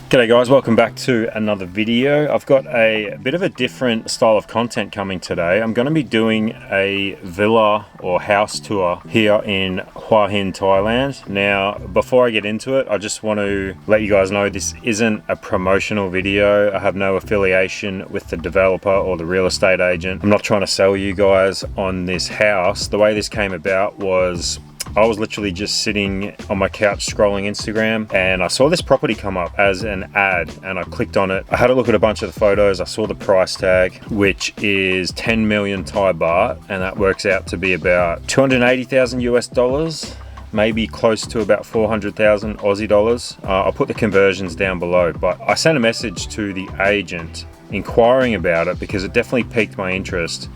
G'day guys, welcome back to another video. I've got a bit of a different style of content coming today. I'm going to be doing a villa or house tour here in Hua Hin, Thailand. Now, before I get into it, I just want to let you guys know this isn't a promotional video. I have no affiliation with the developer or the real estate agent. I'm not trying to sell you guys on this house. The way this came about was I was literally just sitting on my couch scrolling Instagram and I saw this property come up as an ad and I clicked on it. I had a look at a bunch of the photos. I saw the price tag, which is 10 million Thai baht, and that works out to be about 280,000 US dollars, maybe close to about 400,000 Aussie dollars. I'll put the conversions down below, but I sent a message to the agent inquiring about it because it definitely piqued my interest.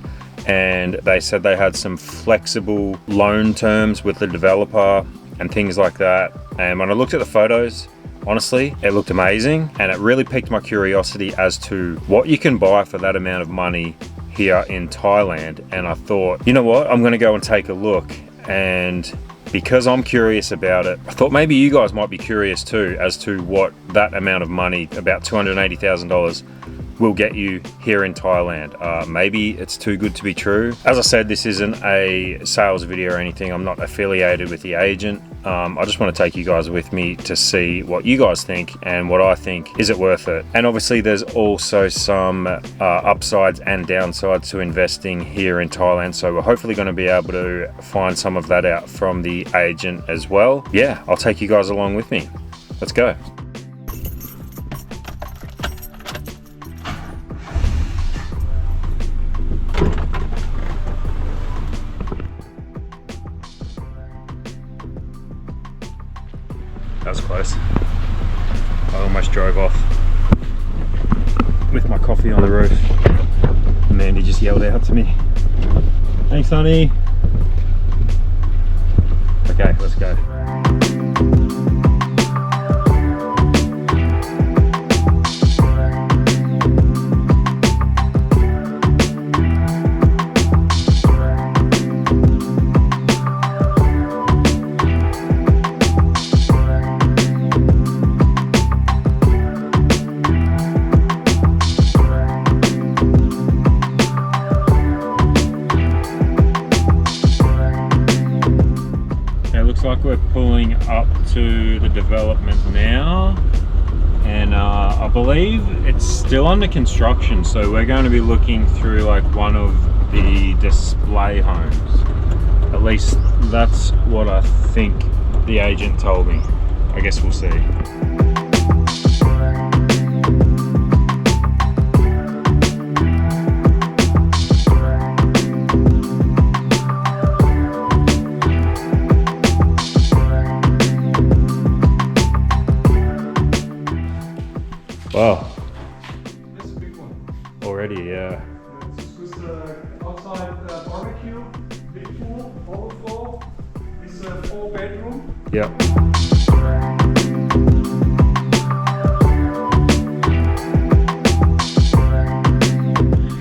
And they said they had some flexible loan terms with the developer and things like that. And when I looked at the photos, honestly, it looked amazing, and it really piqued my curiosity as to what you can buy for that amount of money here in Thailand. And I thought, you know what, I'm gonna go and take a look. And because I'm curious about it, I thought maybe you guys might be curious too as to what that amount of money, about $280,000, will get you here in Thailand. Maybe it's too good to be true. As I said, this isn't a sales video or anything. I'm not affiliated with the agent. I just want to take you guys with me to see what you guys think and what I think. Is it worth it? And obviously there's also some upsides and downsides to investing here in Thailand. So we're hopefully going to be able to find some of that out from the agent as well. Yeah, I'll take you guys along with me. Let's go. That was close. I almost drove off with my coffee on the roof. Mandy just yelled out to me. Thanks, honey. Okay, let's go. Like we're pulling up to the development now, and I believe it's still under construction, so we're going to be looking through like one of the display homes. At least that's what I think the agent told me. I guess we'll see. Wow. That's a big one. Already, yeah. This was outside barbecue, big pool, overflow. It's a 4-bedroom. Yep.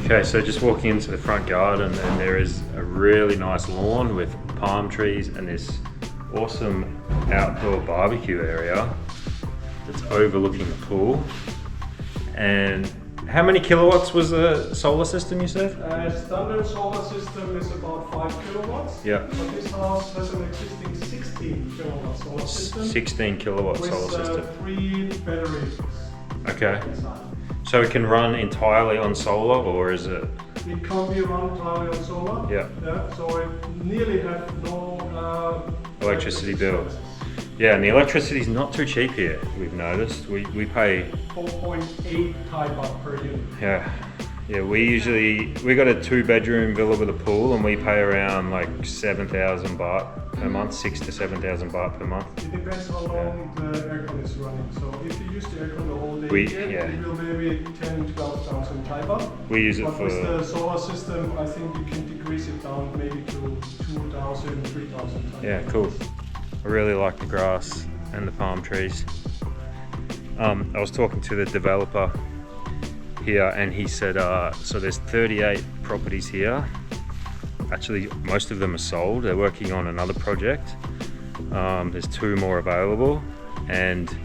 Okay, so just walking into the front garden, and there is a really nice lawn with palm trees and this awesome outdoor barbecue area that's overlooking the pool. And how many kilowatts was the solar system, you said? Standard solar system is about 5 kilowatts. Yeah. But this house has an existing 16 kilowatt solar system. 16 kilowatt solar system. With 3 batteries. Okay. So it can run entirely on solar, or is it? It can be run entirely on solar. Yeah. Yeah. So it nearly have no Electricity bill. Yeah, and the electricity is not too cheap here, we've noticed. We pay 4.8 Thai baht per unit. Yeah, we got a 2-bedroom villa with a pool, and we pay around like 7,000 baht per month, 6,000 to 7,000 baht per month. It depends how long the aircon is running. So if you use the aircon the whole day, it will maybe 10,000-12,000 Thai baht. We use it for... With the solar system, I think you can decrease it down maybe to 2,000, 3,000 Thai baht. Yeah, cool. I really like the grass and the palm trees. I was talking to the developer here, and he said, so there's 38 properties here. Actually, most of them are sold. They're working on another project. There's 2 more available, and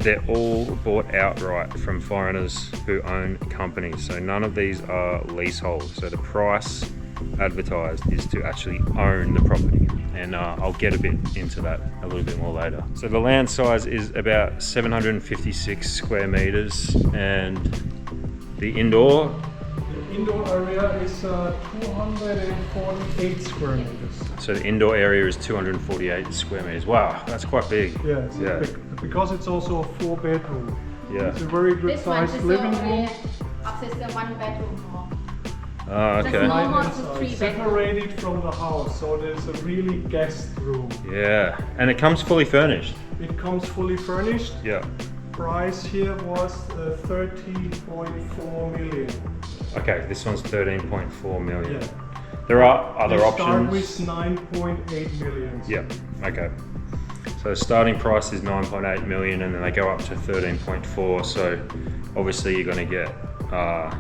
they're all bought outright from foreigners who own companies. So none of these are leasehold. So the price advertised is to actually own the property. And I'll get a bit into that a little bit more later. So the land size is about 756 square meters, and the indoor area is 248 square meters. So the indoor area is 248 square meters. Wow, that's quite big. Yeah, because it's also a 4-bedroom. Yeah. It's a very good sized living room. Upstairs is 1 bedroom more. Oh, okay. Normal to 3 bedroom. Separated from the house, so there's a really guest room. Yeah, and it comes fully furnished. It comes fully furnished. Yeah. Price here was 13.4 million. Okay, this one's 13.4 million. Yeah. There are other options. Start with 9.8 million. Yeah, okay. So the starting price is 9.8 million and then they go up to 13.4. So obviously you're going to get a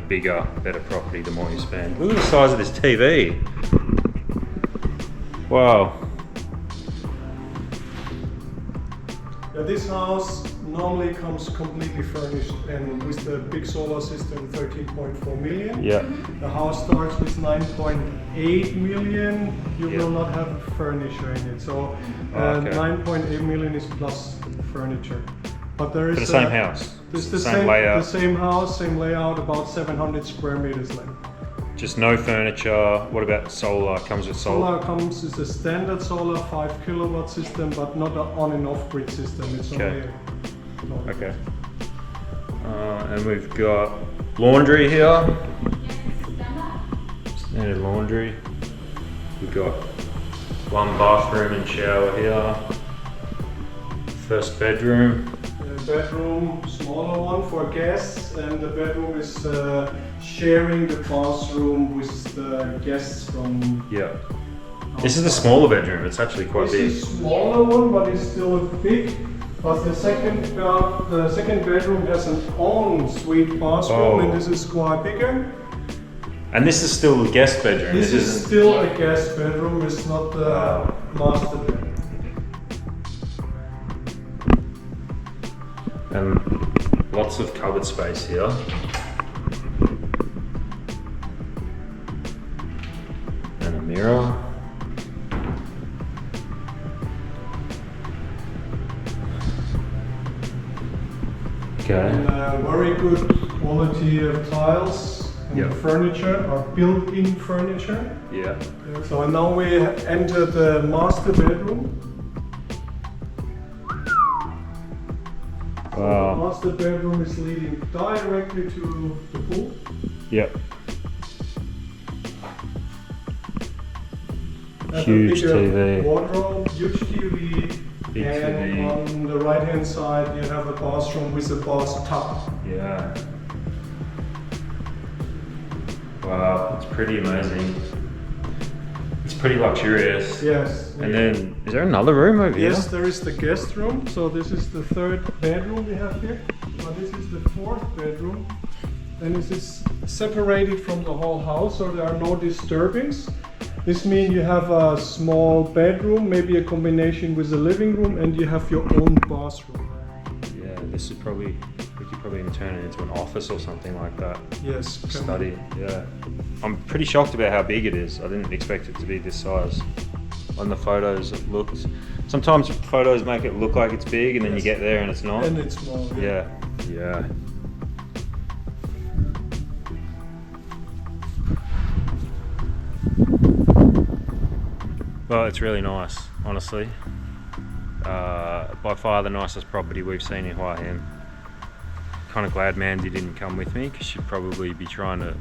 bigger, better property the more you spend. Look at the size of this TV. Wow. Yeah, this house normally comes completely furnished, and with the big solar system 13.4 million. Yeah. The house starts with 9.8 million. You will not have furniture in it. So 9.8 million is plus furniture. But there is For the same house. It's the same layout. The same house, same layout, about 700 square meters length. Just no furniture. What about solar? Comes with solar? Solar comes as a standard solar 5 kilowatt system, but not an on and off grid system. It's only Okay. And we've got laundry here. Standard laundry. We've got 1 bathroom and shower here. First bedroom. Bedroom, smaller one for guests, and the bedroom is sharing the bathroom with the guests from. Yeah. This is the smaller bedroom. It's actually quite big. This is a smaller one, but it's still big. But the second bedroom has an ensuite bathroom, and this is quite bigger. And this is still a guest bedroom. This is still a guest bedroom. It's not the master bedroom. And lots of cupboard space here. And a mirror. Okay. And very good quality of tiles. And the furniture are built-in furniture. Yeah. So now we enter the master bedroom. Wow. The master bedroom is leading directly to the pool. Yep. Huge TV. Wardrobe, huge TV. Big and TV. on the right hand side you have a bathroom with a bathtub. Yeah. Wow, it's pretty amazing. It's pretty luxurious. Yes. And then, is there another room over here? Yes, there is the guest room. So this is the 3rd bedroom we have here. But this is the 4th bedroom. And this is separated from the whole house, so there are no disturbings. This means you have a small bedroom, maybe a combination with a living room, and you have your own bathroom. Yeah, this is probably, we could probably even turn it into an office or something like that. Yes. Study, yeah. I'm pretty shocked about how big it is. I didn't expect it to be this size. On the photos it looked, sometimes photos make it look like it's big and then you get there and it's not. And it's small. Yeah, yeah. Well, it's really nice, honestly. By far the nicest property we've seen in Hua Hin. Kind of glad Mandy didn't come with me because she'd probably be trying to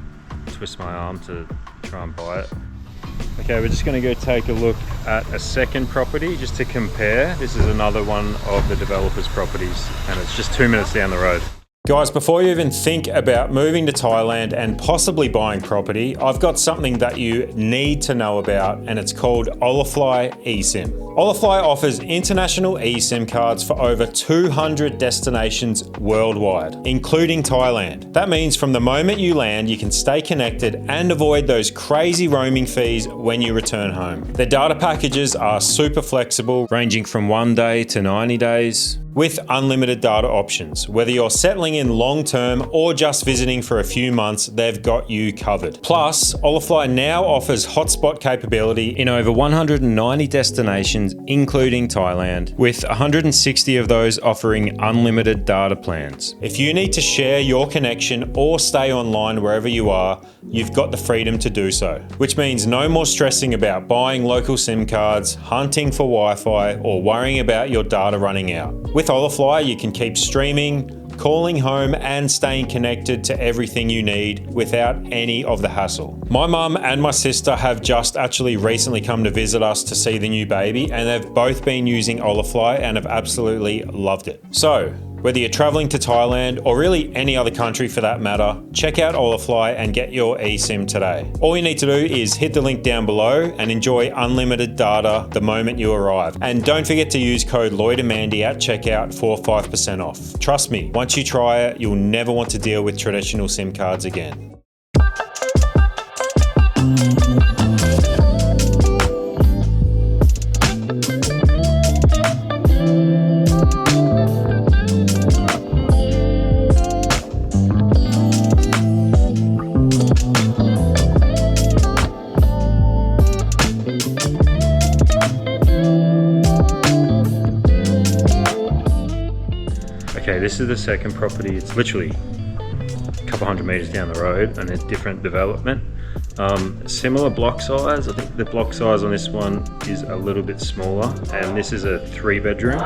twist my arm to try and buy it. Okay, we're just going to go take a look at a second property just to compare. This is another one of the developer's properties and it's just 2 minutes down the road. Guys, before you even think about moving to Thailand and possibly buying property, I've got something that you need to know about, and it's called Holafly eSIM. Holafly offers international eSIM cards for over 200 destinations worldwide, including Thailand. That means from the moment you land, you can stay connected and avoid those crazy roaming fees when you return home. Their data packages are super flexible, ranging from 1 day to 90 days. with unlimited data options. Whether you're settling in long term or just visiting for a few months, they've got you covered. Plus, Holafly now offers hotspot capability in over 190 destinations, including Thailand, with 160 of those offering unlimited data plans. If you need to share your connection or stay online wherever you are, you've got the freedom to do so, which means no more stressing about buying local SIM cards, hunting for Wi-Fi, or worrying about your data running out. With Holafly, you can keep streaming, calling home, and staying connected to everything you need without any of the hassle. My mum and my sister have just actually recently come to visit us to see the new baby, and they've both been using Holafly and have absolutely loved it. So, whether you're traveling to Thailand or really any other country for that matter, check out Holafly and get your eSIM today. All you need to do is hit the link down below and enjoy unlimited data the moment you arrive. And don't forget to use code LLOYDAMANDY at checkout for 5% off. Trust me, once you try it, you'll never want to deal with traditional SIM cards again. Okay, this is the second property. It's literally a couple hundred meters down the road and there's different development. Similar block size. I think the block size on this one is a little bit smaller, and this is a 3-bedroom,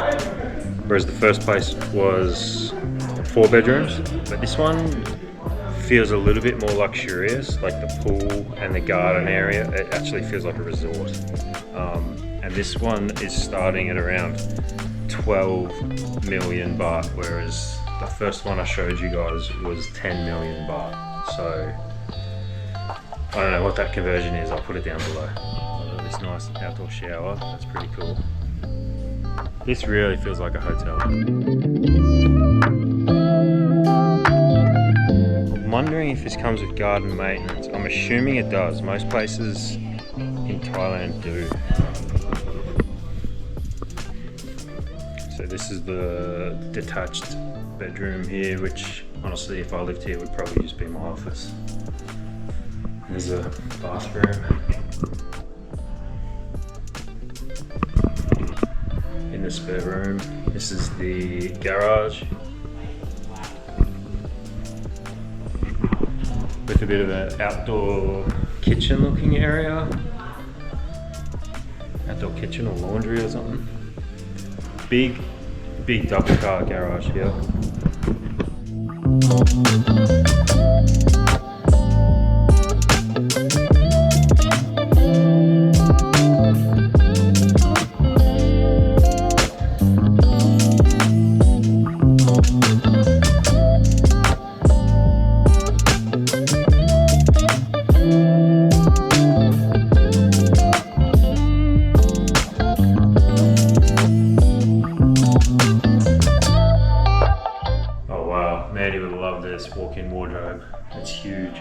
whereas the first place was 4 bedrooms. But this one feels a little bit more luxurious, like the pool and the garden area. It actually feels like a resort. And this one is starting at around 12 million baht, whereas the first one I showed you guys was 10 million baht. So I don't know what that conversion is. I'll put it down below. This nice outdoor shower, that's pretty cool. This really feels like a hotel. I'm wondering if this comes with garden maintenance. I'm assuming it does. Most places in Thailand do. So this is the detached bedroom here, which honestly, if I lived here, would probably just be my office. There's a bathroom. In the spare room. This is the garage. With a bit of an outdoor kitchen looking area. Outdoor kitchen or laundry or something. Big double car garage here. Man, you would love this walk-in wardrobe. It's huge.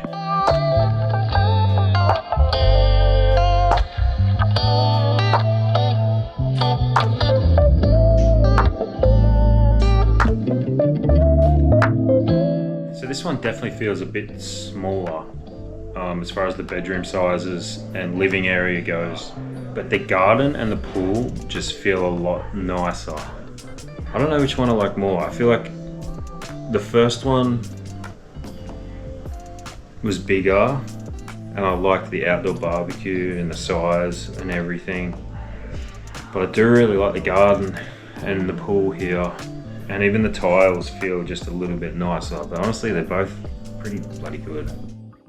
So this one definitely feels a bit smaller as far as the bedroom sizes and living area goes. But the garden and the pool just feel a lot nicer. I don't know which one I like more. I feel like the first one was bigger and I liked the outdoor barbecue and the size and everything. But I do really like the garden and the pool here, and even the tiles feel just a little bit nicer. But honestly, they're both pretty bloody good.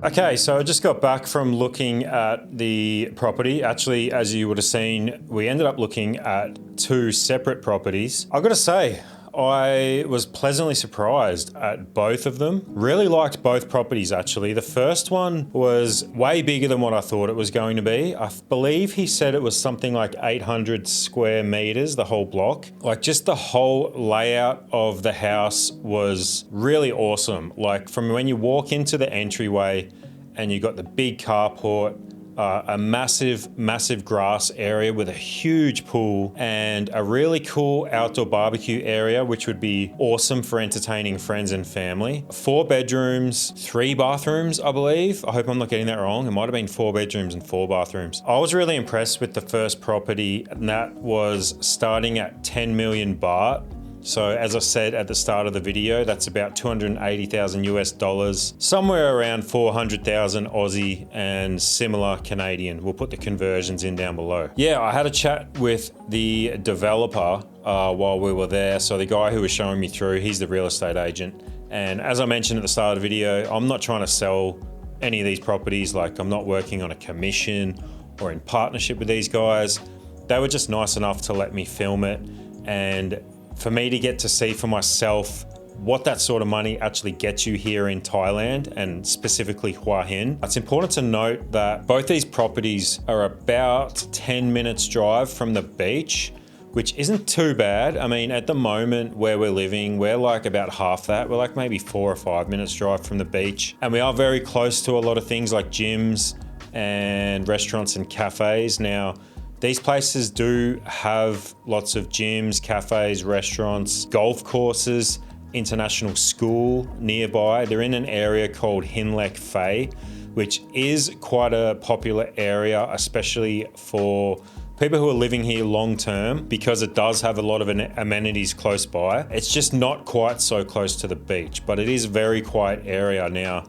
Okay, so I just got back from looking at the property. Actually, as you would have seen, we ended up looking at 2 separate properties. I've got to say, I was pleasantly surprised at both of them. Really liked both properties actually. The first one was way bigger than what I thought it was going to be. I believe he said it was something like 800 square meters, the whole block. Like just the whole layout of the house was really awesome. Like from when you walk into the entryway and you got the big carport, a massive grass area with a huge pool and a really cool outdoor barbecue area, which would be awesome for entertaining friends and family. 4 bedrooms, 3 bathrooms, I believe. I hope I'm not getting that wrong. It might have been 4 bedrooms and 4 bathrooms. I was really impressed with the first property, and that was starting at 10 million baht. So as I said at the start of the video, that's about 280,000 US dollars, somewhere around 400,000 Aussie and similar Canadian. We'll put the conversions in down below. Yeah, I had a chat with the developer while we were there. So the guy who was showing me through, he's the real estate agent. And as I mentioned at the start of the video, I'm not trying to sell any of these properties. Like, I'm not working on a commission or in partnership with these guys. They were just nice enough to let me film it, and for me to get to see for myself what that sort of money actually gets you here in Thailand, and specifically Hua Hin. It's important to note that both these properties are about 10 minutes drive from the beach, which isn't too bad. I mean, at the moment where we're living, we're like about half that. We're like maybe 4 or 5 minutes drive from the beach. And we are very close to a lot of things like gyms and restaurants and cafes. Now, these places do have lots of gyms, cafes, restaurants, golf courses, international school nearby. They're in an area called Hinlek Fai, which is quite a popular area, especially for people who are living here long term, because it does have a lot of amenities close by. It's just not quite so close to the beach, but it is a very quiet area. Now,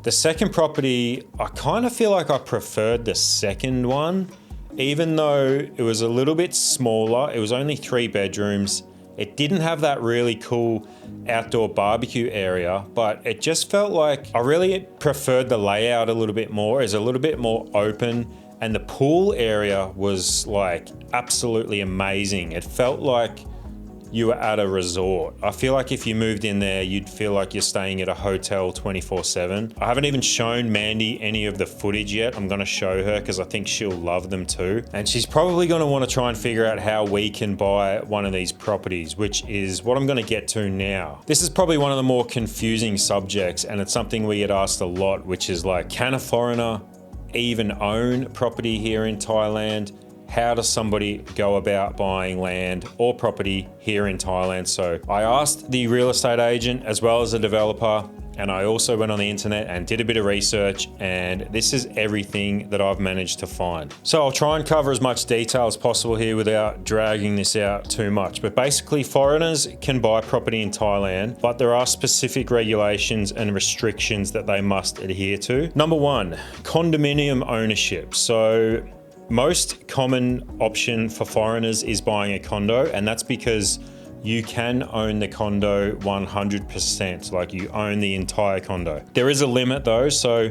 the second property, I kind of feel like I preferred the second one. Even though it was a little bit smaller, it was only 3 bedrooms. It didn't have that really cool outdoor barbecue area, but it just felt like I really preferred the layout a little bit more. It's a little bit more open, and the pool area was like absolutely amazing. It felt like you were at a resort. I feel like if you moved in there, you'd feel like you're staying at a hotel 24/7. I haven't even shown Mandy any of the footage yet. I'm gonna show her because I think she'll love them too. And she's probably gonna wanna try and figure out how we can buy one of these properties, which is what I'm gonna get to now. This is probably one of the more confusing subjects, and it's something we get asked a lot, which is like, can a foreigner even own property here in Thailand? How does somebody go about buying land or property here in Thailand? So I asked the real estate agent as well as the developer, and I also went on the internet and did a bit of research, and this is everything that I've managed to find. So I'll try and cover as much detail as possible here without dragging this out too much. But basically, foreigners can buy property in Thailand, but there are specific regulations and restrictions that they must adhere to. Number 1, condominium ownership. So most common option for foreigners is buying a condo, and that's because you can own the condo 100%, like you own the entire condo. There is a limit though, so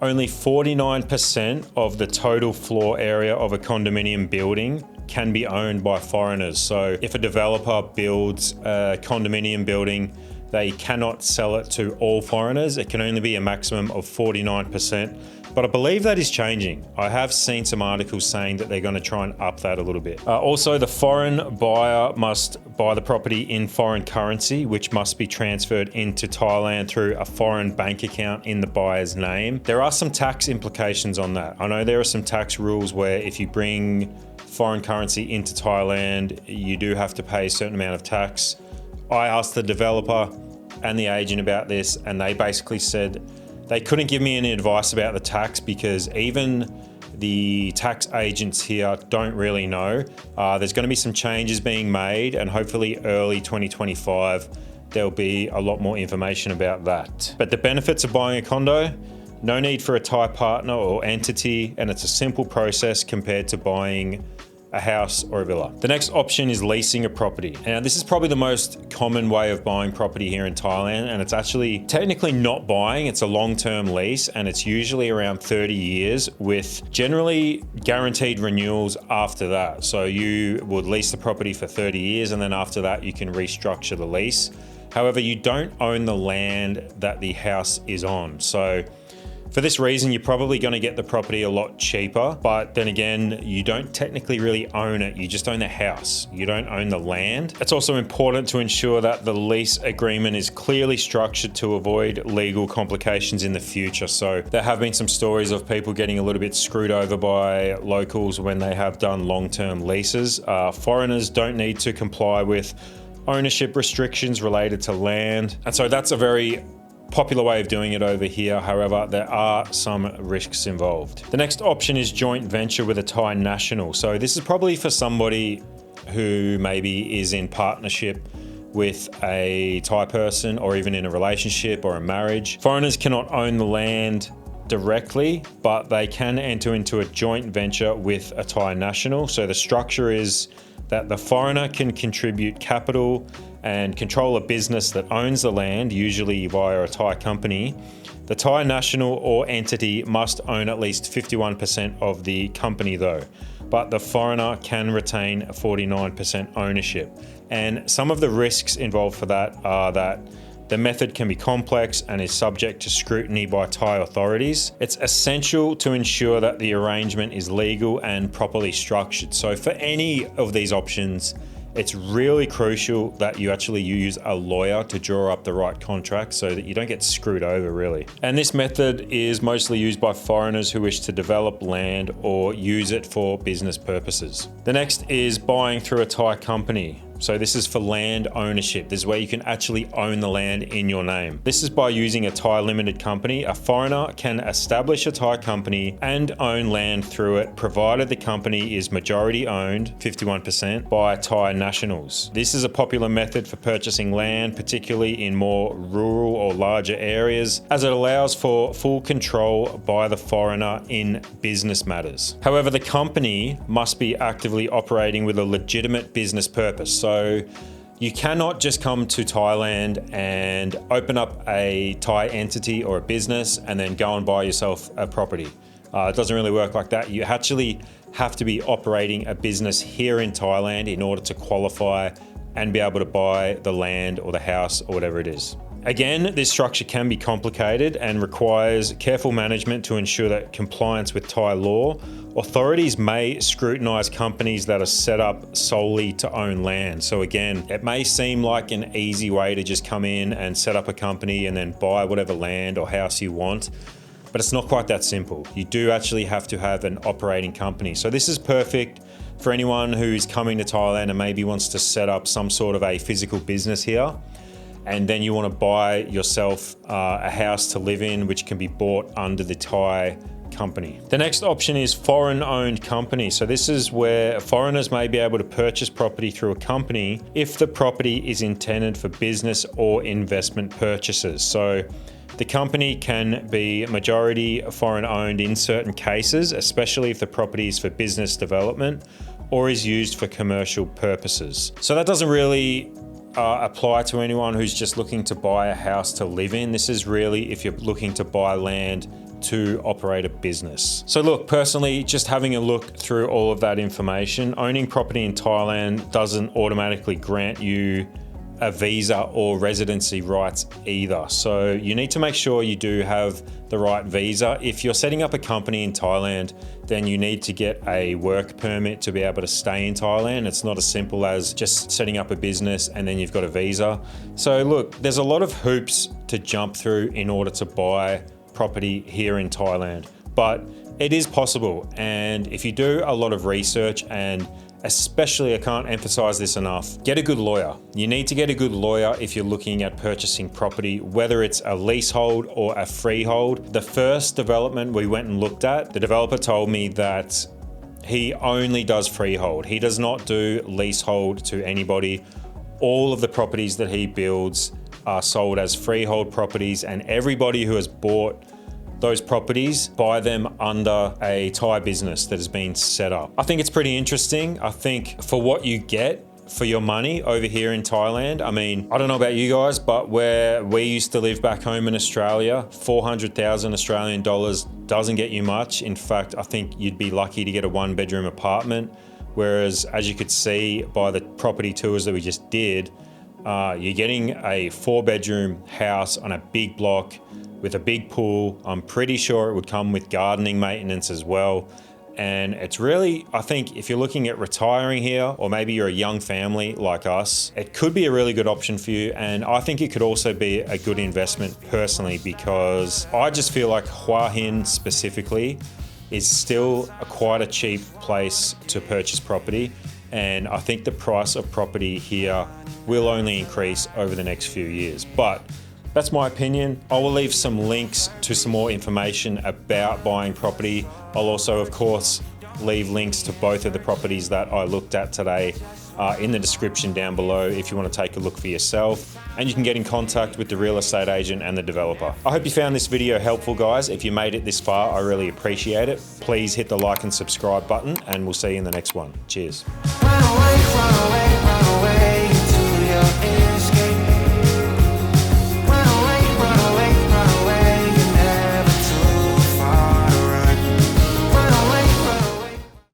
only 49% of the total floor area of a condominium building can be owned by foreigners. So if a developer builds a condominium building, they cannot sell it to all foreigners. It can only be a maximum of 49%. But I believe that is changing. I have seen some articles saying that they're going to try and up that a little bit. Also, the foreign buyer must buy the property in foreign currency, which must be transferred into Thailand through a foreign bank account in the buyer's name. There are some tax implications on that. I know there are some tax rules where if you bring foreign currency into Thailand, you do have to pay a certain amount of tax. I asked the developer and the agent about this, and they basically said they couldn't give me any advice about the tax because even the tax agents here don't really know. There's going to be some changes being made, and hopefully early 2025 there'll be a lot more information about that. But the benefits of buying a condo: no need for a Thai partner or entity, and it's a simple process compared to buying a house or a villa. The next option is leasing a property. Now, this is probably the most common way of buying property here in Thailand, and it's actually technically not buying, it's a long-term lease, and it's usually around 30 years with generally guaranteed renewals after that. So you would lease the property for 30 years, and then after that you can restructure the lease. However, you don't own the land that the house is on. So For this reason, you're probably going to get the property a lot cheaper, but then again, you don't technically really own it. You just own the house. You don't own the land. It's also important to ensure that the lease agreement is clearly structured to avoid legal complications in the future. So there have been some stories of people getting a little bit screwed over by locals when they have done long-term leases. Foreigners don't need to comply with ownership restrictions related to land. And so that's a very popular way of doing it over here. However, there are some risks involved. The next option is joint venture with a Thai national. So this is probably for somebody who maybe is in partnership with a Thai person, or even in a relationship or a marriage. Foreigners cannot own the land directly, but they can enter into a joint venture with a Thai national. So the structure is that the foreigner can contribute capital and control a business that owns the land, usually via a Thai company. The Thai national or entity must own at least 51% of the company though, but the foreigner can retain 49% ownership. And some of the risks involved for that are that the method can be complex and is subject to scrutiny by Thai authorities. It's essential to ensure that the arrangement is legal and properly structured. So for any of these options, it's really crucial that you actually use a lawyer to draw up the right contract so that you don't get screwed over, really. And this method is mostly used by foreigners who wish to develop land or use it for business purposes. The next is buying through a Thai company. So this is for land ownership. This is where you can actually own the land in your name. This is by using a Thai limited company. A foreigner can establish a Thai company and own land through it, provided the company is majority owned, 51%, by Thai nationals. This is a popular method for purchasing land, particularly in more rural or larger areas, as it allows for full control by the foreigner in business matters. However, the company must be actively operating with a legitimate business purpose. So you cannot just come to Thailand and open up a Thai entity or a business and then go and buy yourself a property. It doesn't really work like that. You actually have to be operating a business here in Thailand in order to qualify and be able to buy the land or the house or whatever it is. Again, this structure can be complicated and requires careful management to ensure that compliance with Thai law. Authorities may scrutinize companies that are set up solely to own land. So again, it may seem like an easy way to just come in and set up a company and then buy whatever land or house you want, but it's not quite that simple. You do actually have to have an operating company. So this is perfect for anyone who's coming to Thailand and maybe wants to set up some sort of a physical business here. And then you want to buy yourself a house to live in, which can be bought under the Thai company. The next option is foreign-owned company. So this is where foreigners may be able to purchase property through a company if the property is intended for business or investment purchases. So the company can be majority foreign-owned in certain cases, especially if the property is for business development or is used for commercial purposes. So that doesn't really apply to anyone who's just looking to buy a house to live in. This is really if you're looking to buy land to operate a business. So look, personally, just having a look through all of that information, owning property in Thailand doesn't automatically grant you a visa or residency rights either. So you need to make sure you do have the right visa. If you're setting up a company in Thailand, then you need to get a work permit to be able to stay in Thailand. It's not as simple as just setting up a business and then you've got a visa. So look, there's a lot of hoops to jump through in order to buy property here in Thailand, but it is possible. And if you do a lot of research, and especially, I can't emphasize this enough, get a good lawyer. You need to get a good lawyer if you're looking at purchasing property, whether it's a leasehold or a freehold. The first development we went and looked at, the developer told me that he only does freehold. He does not do leasehold to anybody. All of the properties that he builds are sold as freehold properties, and everybody who has bought those properties buy them under a Thai business that has been set up. I think it's pretty interesting. I think for what you get for your money over here in Thailand, I mean, I don't know about you guys, but where we used to live back home in Australia, 400,000 Australian dollars doesn't get you much. In fact, I think you'd be lucky to get a 1-bedroom apartment. Whereas, as you could see by the property tours that we just did, you're getting a 4-bedroom house on a big block with a big pool. I'm pretty sure it would come with gardening maintenance as well. And it's really, I think if you're looking at retiring here, or maybe you're a young family like us, it could be a really good option for you. And I think it could also be a good investment personally, because I just feel like Hua Hin specifically is still quite a cheap place to purchase property. And I think the price of property here will only increase over the next few years. But that's my opinion. I will leave some links to some more information about buying property. I'll also, of course, leave links to both of the properties that I looked at today in the description down below if you want to take a look for yourself. And you can get in contact with the real estate agent and the developer. I hope you found this video helpful, guys. If you made it this far, I really appreciate it. Please hit the like and subscribe button, and we'll see you in the next one. Cheers. Run away, run away.